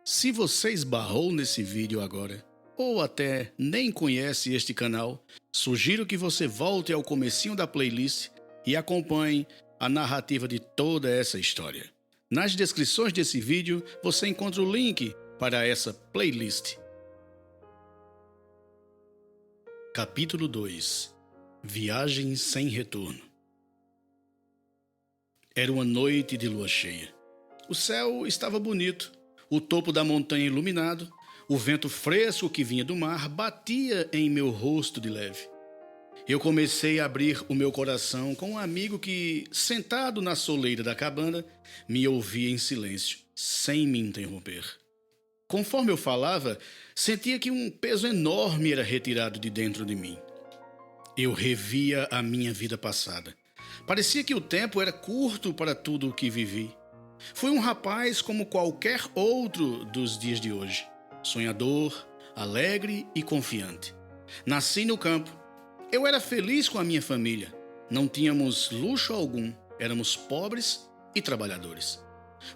Se você esbarrou nesse vídeo agora, ou até nem conhece este canal, sugiro que você volte ao comecinho da playlist e acompanhe a narrativa de toda essa história. Nas descrições desse vídeo você encontra o link para essa playlist. Capítulo 2 – Viagem sem retorno. Era uma noite de lua cheia. O céu estava bonito, o topo da montanha iluminado, o vento fresco que vinha do mar batia em meu rosto de leve. Eu comecei a abrir o meu coração com um amigo que, sentado na soleira da cabana, me ouvia em silêncio, sem me interromper. Conforme eu falava, sentia que um peso enorme era retirado de dentro de mim. Eu revia a minha vida passada. Parecia que o tempo era curto para tudo o que vivi. Fui um rapaz como qualquer outro dos dias de hoje. Sonhador, alegre e confiante. Nasci no campo. Eu era feliz com a minha família. Não tínhamos luxo algum. Éramos pobres e trabalhadores.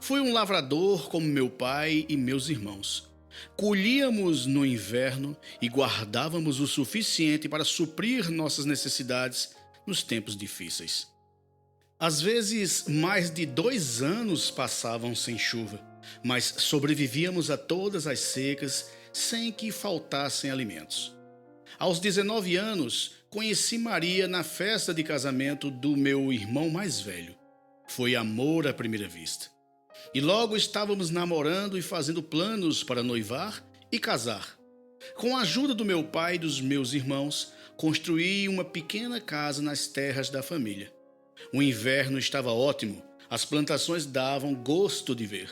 Fui um lavrador como meu pai e meus irmãos. Colhíamos no inverno e guardávamos o suficiente para suprir nossas necessidades nos tempos difíceis. Às vezes, mais de 2 anos passavam sem chuva, mas sobrevivíamos a todas as secas sem que faltassem alimentos. Aos 19 anos, conheci Maria na festa de casamento do meu irmão mais velho. Foi amor à primeira vista. E logo estávamos namorando e fazendo planos para noivar e casar. Com a ajuda do meu pai e dos meus irmãos, construí uma pequena casa nas terras da família. O inverno estava ótimo, as plantações davam gosto de ver.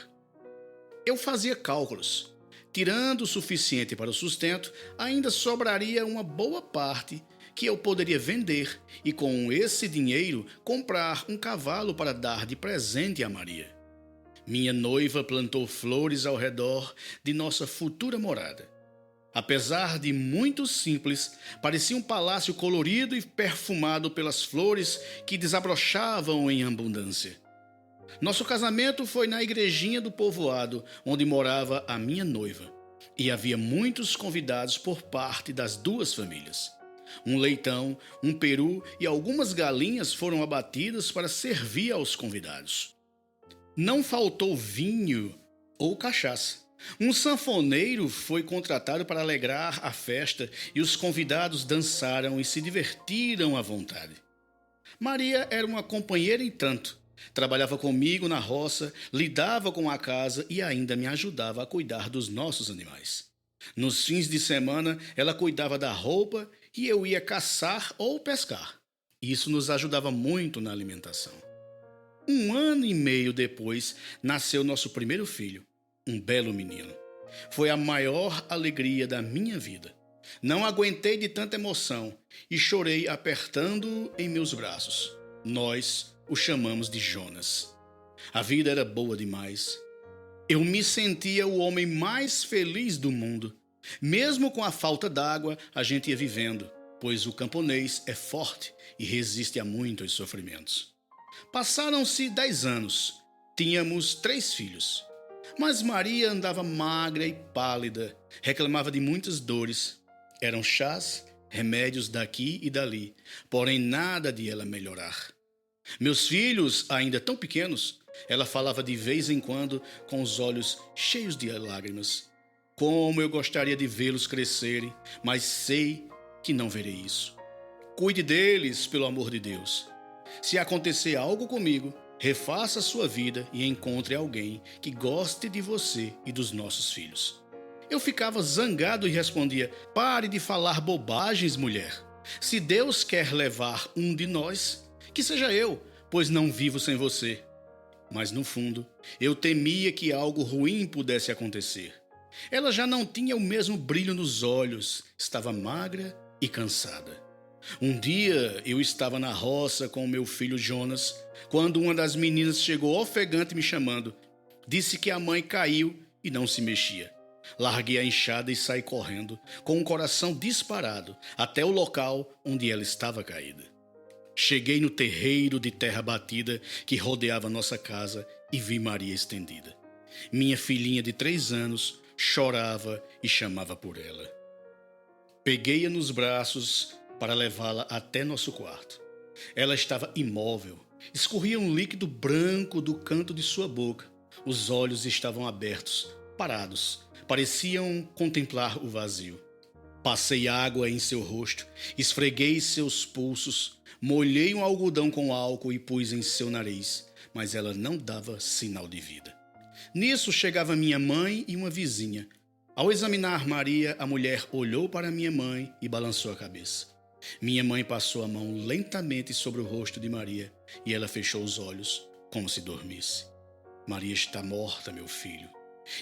Eu fazia cálculos. Tirando o suficiente para o sustento, ainda sobraria uma boa parte que eu poderia vender e com esse dinheiro comprar um cavalo para dar de presente a Maria. Minha noiva plantou flores ao redor de nossa futura morada. Apesar de muito simples, parecia um palácio colorido e perfumado pelas flores que desabrochavam em abundância. Nosso casamento foi na igrejinha do povoado, onde morava a minha noiva, e havia muitos convidados por parte das duas famílias. Um leitão, um peru e algumas galinhas foram abatidas para servir aos convidados. Não faltou vinho ou cachaça. Um sanfoneiro foi contratado para alegrar a festa e os convidados dançaram e se divertiram à vontade. Maria era uma companheira em tanto. Trabalhava comigo na roça, lidava com a casa e ainda me ajudava a cuidar dos nossos animais. Nos fins de semana, ela cuidava da roupa e eu ia caçar ou pescar. Isso nos ajudava muito na alimentação. 1 ano e meio depois, nasceu nosso primeiro filho. Um belo menino. Foi a maior alegria da minha vida. Não aguentei de tanta emoção e chorei apertando-o em meus braços. Nós o chamamos de Jonas. A vida era boa demais. Eu me sentia o homem mais feliz do mundo. Mesmo com a falta d'água, a gente ia vivendo, pois o camponês é forte e resiste a muitos sofrimentos. Passaram-se 10 anos. Tínhamos 3 filhos. Mas Maria andava magra e pálida, reclamava de muitas dores. Eram chás, remédios daqui e dali, porém nada de ela melhorar. Meus filhos, ainda tão pequenos, ela falava de vez em quando com os olhos cheios de lágrimas. Como eu gostaria de vê-los crescerem, mas sei que não verei isso. Cuide deles, pelo amor de Deus. Se acontecer algo comigo, refaça a sua vida e encontre alguém que goste de você e dos nossos filhos. Eu ficava zangado e respondia: pare de falar bobagens, mulher. Se Deus quer levar um de nós, que seja eu, pois não vivo sem você. Mas no fundo, eu temia que algo ruim pudesse acontecer. Ela já não tinha o mesmo brilho nos olhos, estava magra e cansada. Um dia eu estava na roça com o meu filho Jonas, quando uma das meninas chegou ofegante me chamando. Disse que a mãe caiu e não se mexia. Larguei a enxada e saí correndo, com o coração disparado, até o local onde ela estava caída. Cheguei no terreiro de terra batida que rodeava nossa casa e vi Maria estendida. Minha filhinha de 3 anos chorava e chamava por ela. Peguei-a nos braços para levá-la até nosso quarto. Ela estava imóvel. Escorria um líquido branco do canto de sua boca. Os olhos estavam abertos, parados. Pareciam contemplar o vazio. Passei água em seu rosto, esfreguei seus pulsos, molhei um algodão com álcool e pus em seu nariz, mas ela não dava sinal de vida. Nisso chegava minha mãe e uma vizinha. Ao examinar Maria, a mulher olhou para minha mãe e balançou a cabeça. Minha mãe passou a mão lentamente sobre o rosto de Maria e ela fechou os olhos, como se dormisse. Maria está morta, meu filho,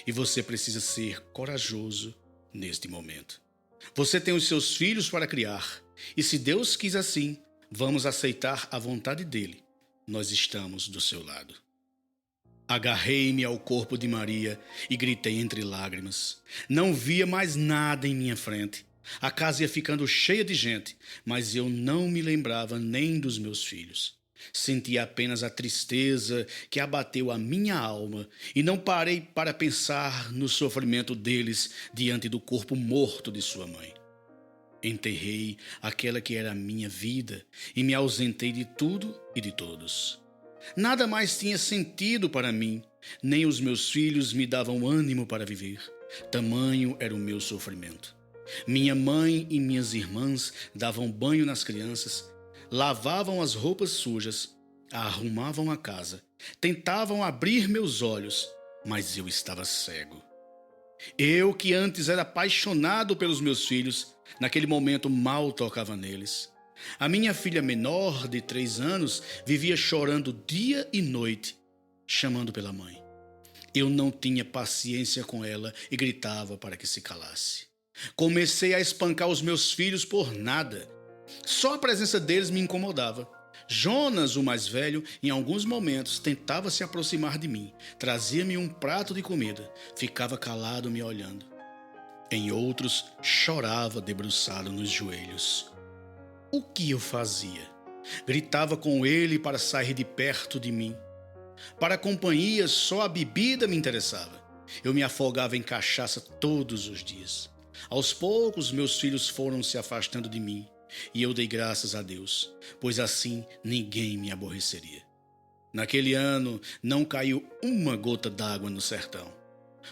e você precisa ser corajoso neste momento. Você tem os seus filhos para criar, e se Deus quis assim, vamos aceitar a vontade dele. Nós estamos do seu lado. Agarrei-me ao corpo de Maria e gritei entre lágrimas. Não via mais nada em minha frente. A casa ia ficando cheia de gente, mas eu não me lembrava nem dos meus filhos. Sentia apenas a tristeza que abateu a minha alma e não parei para pensar no sofrimento deles diante do corpo morto de sua mãe. Enterrei aquela que era a minha vida e me ausentei de tudo e de todos. Nada mais tinha sentido para mim, nem os meus filhos me davam ânimo para viver. Tamanho era o meu sofrimento. Minha mãe e minhas irmãs davam banho nas crianças, lavavam as roupas sujas, arrumavam a casa, tentavam abrir meus olhos, mas eu estava cego. Eu, que antes era apaixonado pelos meus filhos, naquele momento mal tocava neles. A minha filha menor, de 3 anos, vivia chorando dia e noite, chamando pela mãe. Eu não tinha paciência com ela e gritava para que se calasse. Comecei a espancar os meus filhos por nada. Só a presença deles me incomodava. Jonas, o mais velho, em alguns momentos tentava se aproximar de mim, trazia-me um prato de comida, ficava calado me olhando. Em outros, chorava debruçado nos joelhos. O que eu fazia? Gritava com ele para sair de perto de mim. Para a companhia, só a bebida me interessava. Eu me afogava em cachaça todos os dias. Aos poucos, meus filhos foram se afastando de mim, e eu dei graças a Deus, pois assim ninguém me aborreceria. Naquele ano, não caiu uma gota d'água no sertão.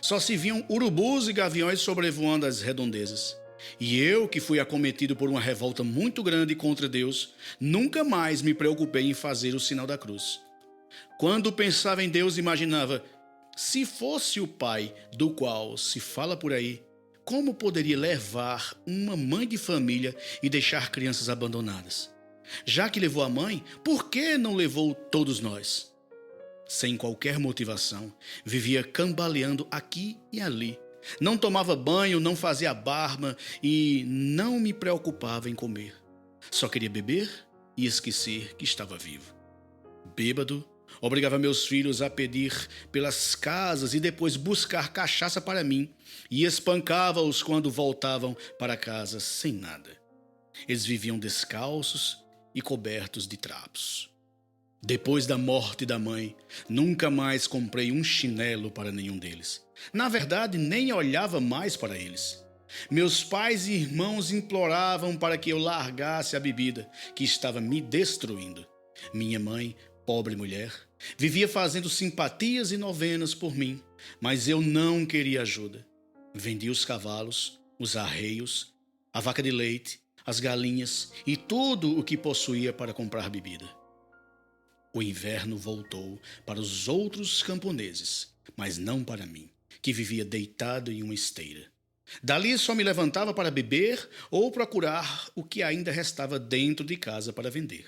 Só se viam urubus e gaviões sobrevoando as redondezas. E eu, que fui acometido por uma revolta muito grande contra Deus, nunca mais me preocupei em fazer o sinal da cruz. Quando pensava em Deus, imaginava, se fosse o pai do qual se fala por aí, como poderia levar uma mãe de família e deixar crianças abandonadas? Já que levou a mãe, por que não levou todos nós? Sem qualquer motivação, vivia cambaleando aqui e ali. Não tomava banho, não fazia barba e não me preocupava em comer. Só queria beber e esquecer que estava vivo. Bêbado, obrigava meus filhos a pedir pelas casas e depois buscar cachaça para mim e espancava-os quando voltavam para casa sem nada. Eles viviam descalços e cobertos de trapos. Depois da morte da mãe, nunca mais comprei um chinelo para nenhum deles. Na verdade, nem olhava mais para eles. Meus pais e irmãos imploravam para que eu largasse a bebida, que estava me destruindo. Minha mãe, pobre mulher, vivia fazendo simpatias e novenas por mim, mas eu não queria ajuda. Vendi os cavalos, os arreios, a vaca de leite, as galinhas e tudo o que possuía para comprar bebida. O inverno voltou para os outros camponeses, mas não para mim, que vivia deitado em uma esteira. Dali só me levantava para beber ou procurar o que ainda restava dentro de casa para vender.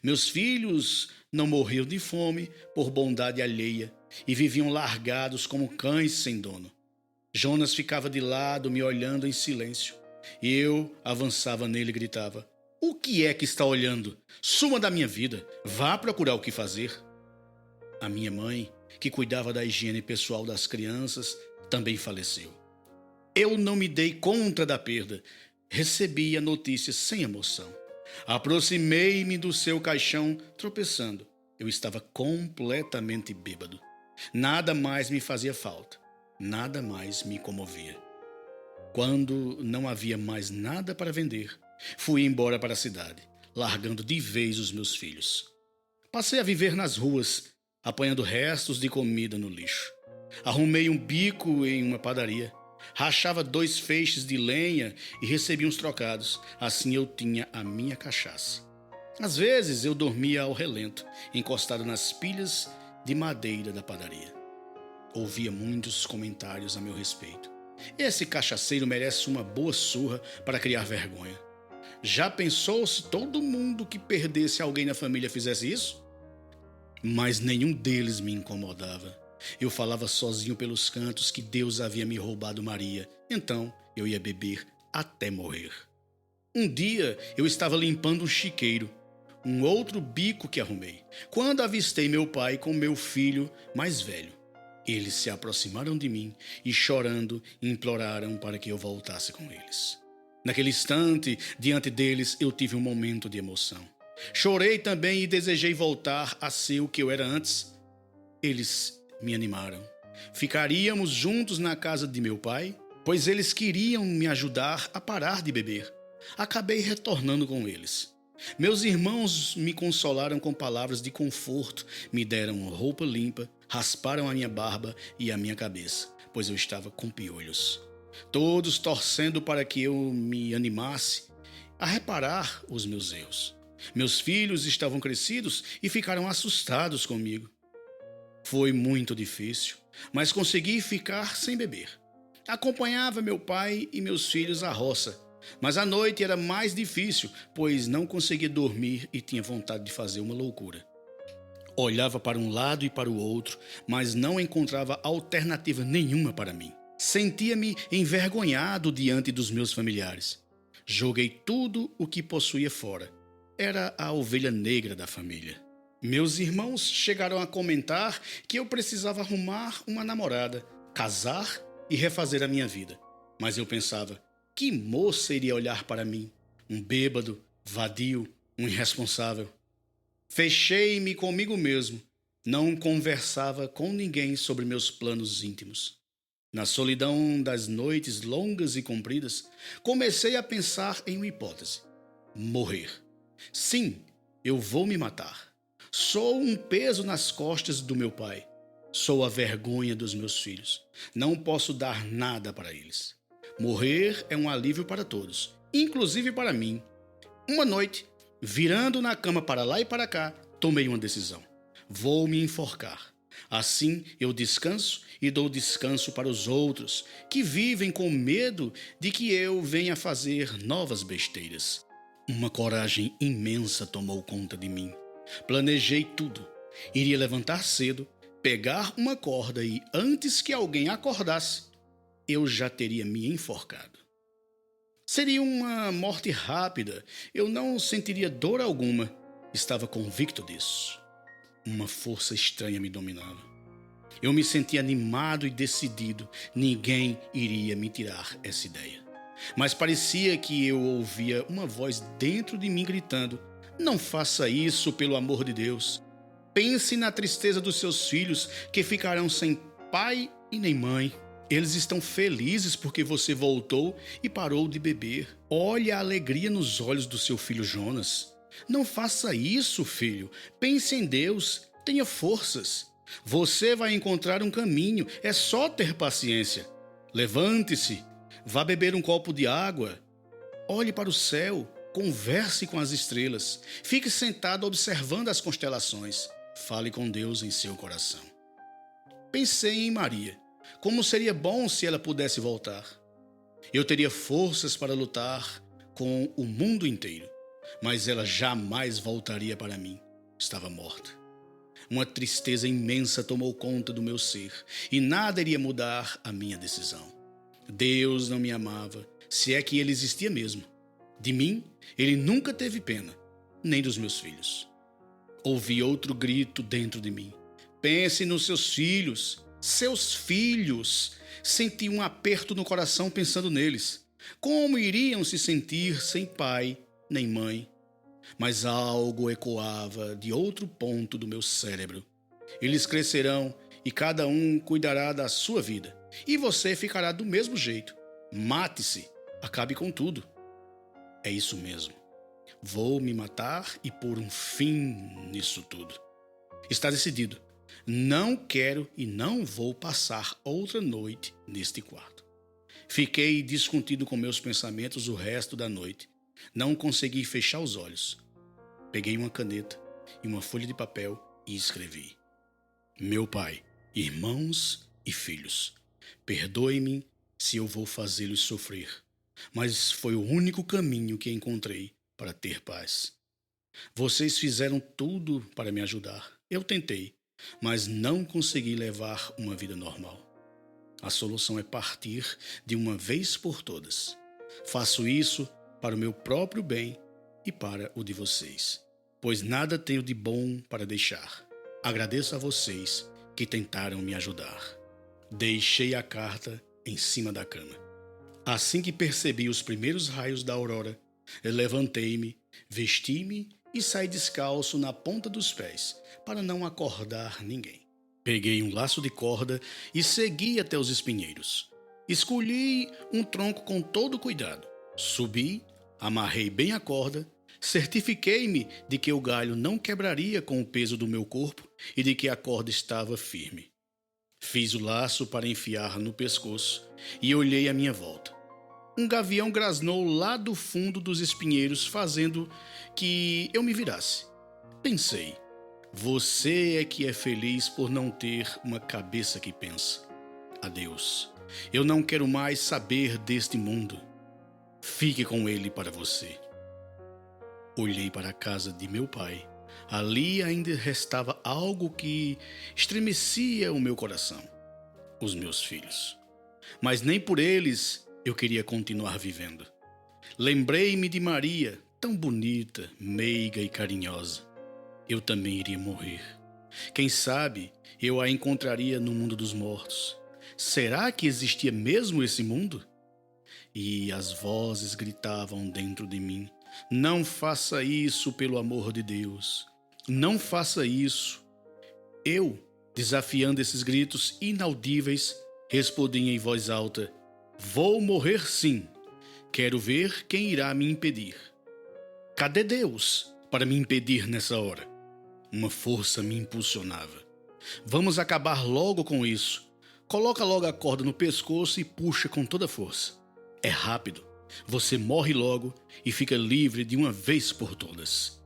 Meus filhos não morriam de fome por bondade alheia e viviam largados como cães sem dono. Jonas ficava de lado me olhando em silêncio. Eu avançava nele e gritava, o que é que está olhando? Suma da minha vida, vá procurar o que fazer. A minha mãe, que cuidava da higiene pessoal das crianças, também faleceu. Eu não me dei conta da perda, recebi a notícia sem emoção. Aproximei-me do seu caixão, tropeçando. Eu estava completamente bêbado. Nada mais me fazia falta, nada mais me comovia. Quando não havia mais nada para vender, fui embora para a cidade, largando de vez os meus filhos. Passei a viver nas ruas, apanhando restos de comida no lixo. Arrumei um bico em uma padaria, rachava 2 feixes de lenha e recebia uns trocados. Assim eu tinha a minha cachaça. Às vezes eu dormia ao relento, encostado nas pilhas de madeira da padaria. Ouvia muitos comentários a meu respeito. Esse cachaceiro merece uma boa surra para criar vergonha. Já pensou se todo mundo que perdesse alguém na família fizesse isso? Mas nenhum deles me incomodava. Eu falava sozinho pelos cantos que Deus havia me roubado Maria. Então eu ia beber até morrer. Um dia eu estava limpando um chiqueiro, um outro bico que arrumei, quando avistei meu pai com meu filho mais velho. Eles se aproximaram de mim e, chorando, imploraram para que eu voltasse com eles. Naquele instante, diante deles, eu tive um momento de emoção. Chorei também e desejei voltar a ser o que eu era antes. Eles me animaram. Ficaríamos juntos na casa de meu pai, pois eles queriam me ajudar a parar de beber. Acabei retornando com eles. Meus irmãos me consolaram com palavras de conforto, me deram roupa limpa, rasparam a minha barba e a minha cabeça, pois eu estava com piolhos. Todos torcendo para que eu me animasse a reparar os meus erros. Meus filhos estavam crescidos e ficaram assustados comigo. Foi muito difícil, mas consegui ficar sem beber. Acompanhava meu pai e meus filhos à roça, mas à noite era mais difícil, pois não conseguia dormir e tinha vontade de fazer uma loucura. Olhava para um lado e para o outro, mas não encontrava alternativa nenhuma para mim. Sentia-me envergonhado diante dos meus familiares. Joguei tudo o que possuía fora. Era a ovelha negra da família. Meus irmãos chegaram a comentar que eu precisava arrumar uma namorada, casar e refazer a minha vida. Mas eu pensava, que moça iria olhar para mim? Um bêbado, vadio, um irresponsável. Fechei-me comigo mesmo. Não conversava com ninguém sobre meus planos íntimos. Na solidão das noites longas e compridas, comecei a pensar em uma hipótese: morrer. Sim, eu vou me matar. Sou um peso nas costas do meu pai. Sou a vergonha dos meus filhos. Não posso dar nada para eles. Morrer é um alívio para todos, inclusive para mim. Uma noite, virando na cama para lá e para cá, tomei uma decisão. Vou me enforcar. Assim eu descanso e dou descanso para os outros que vivem com medo de que eu venha fazer novas besteiras. Uma coragem imensa tomou conta de mim. Planejei tudo. Iria levantar cedo, pegar uma corda e, antes que alguém acordasse, eu já teria me enforcado. Seria uma morte rápida, eu não sentiria dor alguma. Estava convicto disso. Uma força estranha me dominava. Eu me sentia animado e decidido. Ninguém iria me tirar essa ideia. Mas parecia que eu ouvia uma voz dentro de mim gritando: não faça isso, pelo amor de Deus. Pense na tristeza dos seus filhos, que ficarão sem pai e nem mãe. Eles estão felizes porque você voltou e parou de beber. Olhe a alegria nos olhos do seu filho Jonas. Não faça isso, filho. Pense em Deus. Tenha forças. Você vai encontrar um caminho. É só ter paciência. Levante-se. Vá beber um copo de água. Olhe para o céu. Converse com as estrelas. Fique sentado observando as constelações. Fale com Deus em seu coração. Pensei em Maria. Como seria bom se ela pudesse voltar. Eu teria forças para lutar com o mundo inteiro, mas ela jamais voltaria para mim. Estava morta. Uma tristeza imensa tomou conta do meu ser e nada iria mudar a minha decisão. Deus não me amava, se é que ele existia mesmo. De mim, ele nunca teve pena, nem dos meus filhos. Ouvi outro grito dentro de mim. Pense nos seus filhos. Seus filhos! Senti um aperto no coração pensando neles. Como iriam se sentir sem pai nem mãe? Mas algo ecoava de outro ponto do meu cérebro. Eles crescerão e cada um cuidará da sua vida. E você ficará do mesmo jeito. Mate-se, acabe com tudo. É isso mesmo. Vou me matar e pôr um fim nisso tudo. Está decidido. Não quero e não vou passar outra noite neste quarto. Fiquei descontido com meus pensamentos o resto da noite. Não consegui fechar os olhos. Peguei uma caneta e uma folha de papel e escrevi: Meu pai, irmãos e filhos, perdoe-me se eu vou fazê-los sofrer, mas foi o único caminho que encontrei para ter paz. Vocês fizeram tudo para me ajudar. Eu tentei, mas não consegui levar uma vida normal. A solução é partir de uma vez por todas. Faço isso para o meu próprio bem e para o de vocês, pois nada tenho de bom para deixar. Agradeço a vocês que tentaram me ajudar. Deixei a carta em cima da cama. Assim que percebi os primeiros raios da aurora, eu levantei-me, vesti-me e saí descalço na ponta dos pés, para não acordar ninguém. Peguei um laço de corda e segui até os espinheiros. Escolhi um tronco com todo cuidado. Subi, amarrei bem a corda, certifiquei-me de que o galho não quebraria com o peso do meu corpo e de que a corda estava firme. Fiz o laço para enfiar no pescoço e olhei à minha volta. Um gavião grasnou lá do fundo dos espinheiros, fazendo que eu me virasse. Pensei, você é que é feliz por não ter uma cabeça que pensa. Adeus. Eu não quero mais saber deste mundo. Fique com ele para você. Olhei para a casa de meu pai. Ali ainda restava algo que estremecia o meu coração. Os meus filhos. Mas nem por eles eu queria continuar vivendo. Lembrei-me de Maria, tão bonita, meiga e carinhosa. Eu também iria morrer. Quem sabe eu a encontraria no mundo dos mortos. Será que existia mesmo esse mundo? E as vozes gritavam dentro de mim: Não faça isso, pelo amor de Deus. Não faça isso. Eu, desafiando esses gritos inaudíveis, respondi em voz alta: Vou morrer sim. Quero ver quem irá me impedir. Cadê Deus para me impedir nessa hora? Uma força me impulsionava. Vamos acabar logo com isso. Coloca logo a corda no pescoço e puxa com toda a força. É rápido. Você morre logo e fica livre de uma vez por todas.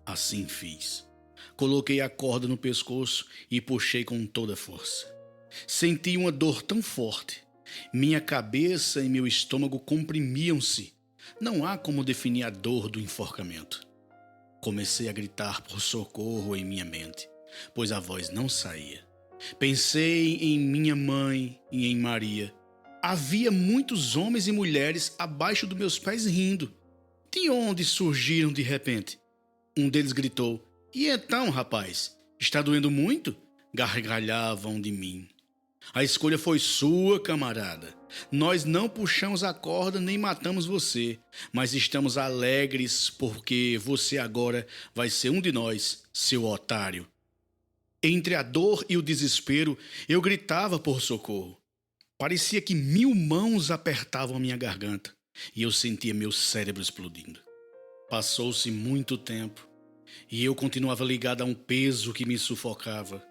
Assim fiz. Coloquei a corda no pescoço e puxei com toda a força. Senti uma dor tão forte. Minha cabeça e meu estômago comprimiam-se. Não há como definir a dor do enforcamento. Comecei a gritar por socorro em minha mente, pois a voz não saía. Pensei em minha mãe e em Maria. Havia muitos homens e mulheres abaixo dos meus pés rindo. De onde surgiram de repente? Um deles gritou: E então, rapaz, está doendo muito? Gargalhavam de mim. A escolha foi sua, camarada. Nós não puxamos a corda nem matamos você, mas estamos alegres porque você agora vai ser um de nós, seu otário. Entre a dor e o desespero, eu gritava por socorro. Parecia que 1000 mãos apertavam a minha garganta e eu sentia meu cérebro explodindo. Passou-se muito tempo e eu continuava ligado a um peso que me sufocava.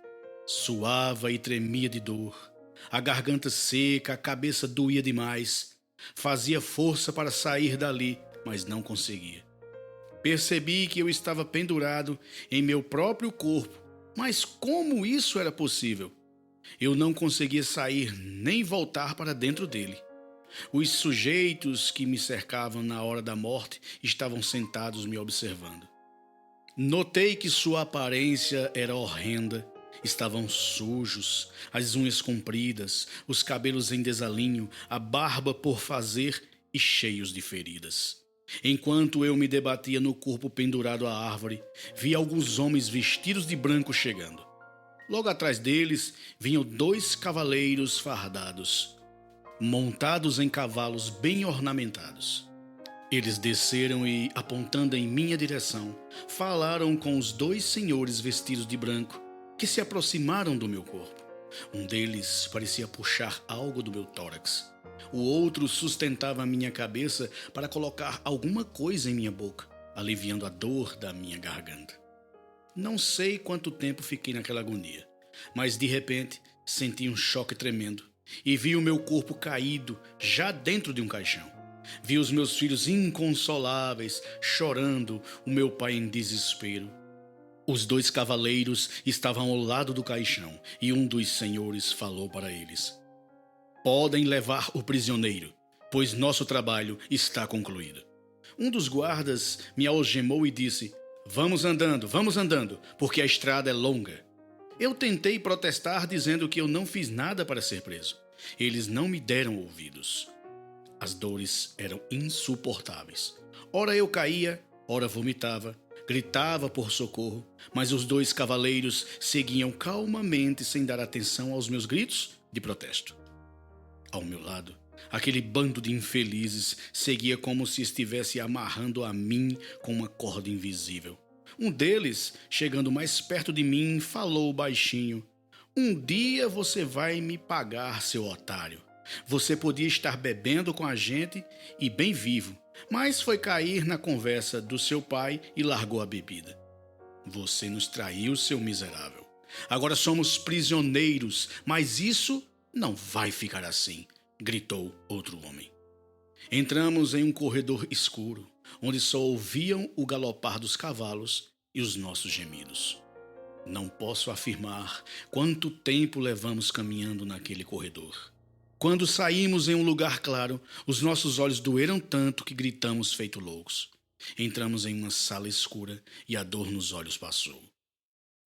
Suava e tremia de dor. A garganta seca, a cabeça doía demais. Fazia força para sair dali, mas não conseguia. Percebi que eu estava pendurado em meu próprio corpo, mas como isso era possível? Eu não conseguia sair nem voltar para dentro dele. Os sujeitos que me cercavam na hora da morte estavam sentados me observando. Notei que sua aparência era horrenda. Estavam sujos, as unhas compridas, os cabelos em desalinho, a barba por fazer e cheios de feridas. Enquanto eu me debatia no corpo pendurado à árvore, vi alguns homens vestidos de branco chegando. Logo atrás deles vinham 2 cavaleiros fardados, montados em cavalos bem ornamentados. Eles desceram e, apontando em minha direção, falaram com os 2 senhores vestidos de branco, que se aproximaram do meu corpo. Um deles parecia puxar algo do meu tórax. O outro sustentava a minha cabeça para colocar alguma coisa em minha boca, aliviando a dor da minha garganta. Não sei quanto tempo fiquei naquela agonia, mas de repente senti um choque tremendo e vi o meu corpo caído já dentro de um caixão. Vi os meus filhos inconsoláveis, chorando, o meu pai em desespero. Os 2 cavaleiros estavam ao lado do caixão e um dos senhores falou para eles: podem levar o prisioneiro, pois nosso trabalho está concluído. Um dos guardas me algemou e disse: vamos andando, porque a estrada é longa. Eu tentei protestar dizendo que eu não fiz nada para ser preso. Eles não me deram ouvidos. As dores eram insuportáveis. Ora eu caía, ora vomitava, gritava por socorro, mas os 2 cavaleiros seguiam calmamente sem dar atenção aos meus gritos de protesto. Ao meu lado, aquele bando de infelizes seguia como se estivesse amarrando a mim com uma corda invisível. Um deles, chegando mais perto de mim, falou baixinho: um dia você vai me pagar, seu otário. Você podia estar bebendo com a gente e bem vivo, mas foi cair na conversa do seu pai e largou a bebida. Você nos traiu, seu miserável. Agora somos prisioneiros, mas isso não vai ficar assim, gritou outro homem. Entramos em um corredor escuro, onde só ouviam o galopar dos cavalos e os nossos gemidos. Não posso afirmar quanto tempo levamos caminhando naquele corredor. Quando saímos em um lugar claro, os nossos olhos doeram tanto que gritamos feito loucos. Entramos em uma sala escura e a dor nos olhos passou.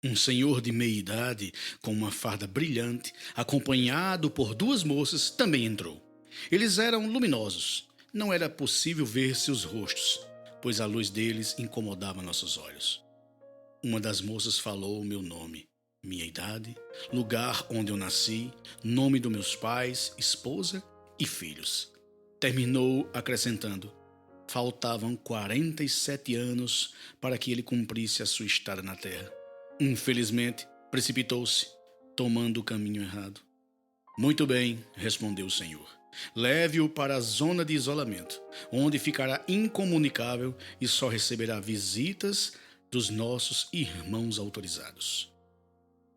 Um senhor de meia idade, com uma farda brilhante, acompanhado por 2 moças, também entrou. Eles eram luminosos. Não era possível ver seus rostos, pois a luz deles incomodava nossos olhos. Uma das moças falou o meu nome, minha idade, lugar onde eu nasci, nome dos meus pais, esposa e filhos. Terminou acrescentando: faltavam 47 anos para que ele cumprisse a sua estada na terra. Infelizmente, precipitou-se, tomando o caminho errado. Muito bem, respondeu o senhor. Leve-o para a zona de isolamento, onde ficará incomunicável e só receberá visitas dos nossos irmãos autorizados.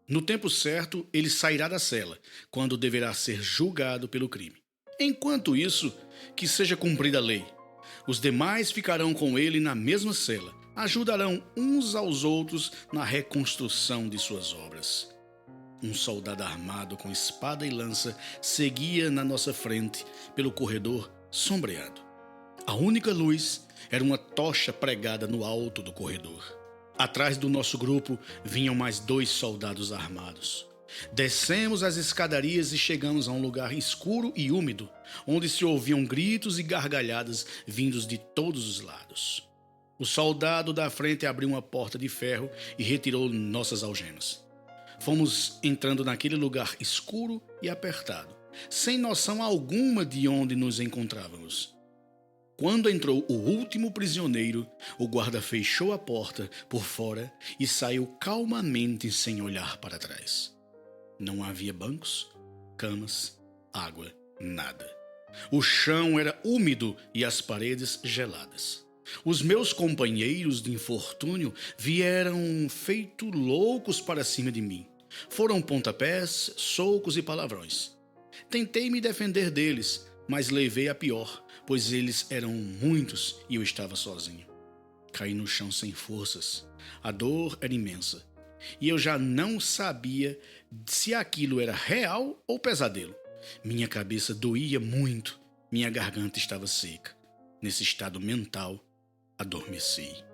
No tempo certo, ele sairá da cela, quando deverá ser julgado pelo crime. Enquanto isso, que seja cumprida a lei. Os demais ficarão com ele na mesma cela, ajudarão uns aos outros na reconstrução de suas obras. Um soldado armado com espada e lança seguia na nossa frente pelo corredor sombreado. A única luz era uma tocha pregada no alto do corredor. Atrás do nosso grupo vinham mais 2 soldados armados. Descemos as escadarias e chegamos a um lugar escuro e úmido, onde se ouviam gritos e gargalhadas vindos de todos os lados. O soldado da frente abriu uma porta de ferro e retirou nossas algemas. Fomos entrando naquele lugar escuro e apertado, sem noção alguma de onde nos encontrávamos. Quando entrou o último prisioneiro, o guarda fechou a porta por fora e saiu calmamente sem olhar para trás. Não havia bancos, camas, água, nada. O chão era úmido e as paredes geladas. Os meus companheiros de infortúnio vieram feito loucos para cima de mim. Foram pontapés, socos e palavrões. Tentei me defender deles, mas levei a pior, pois eles eram muitos e eu estava sozinho. Caí no chão sem forças. A dor era imensa. E eu já não sabia se aquilo era real ou pesadelo. Minha cabeça doía muito. Minha garganta estava seca. Nesse estado mental, adormeci.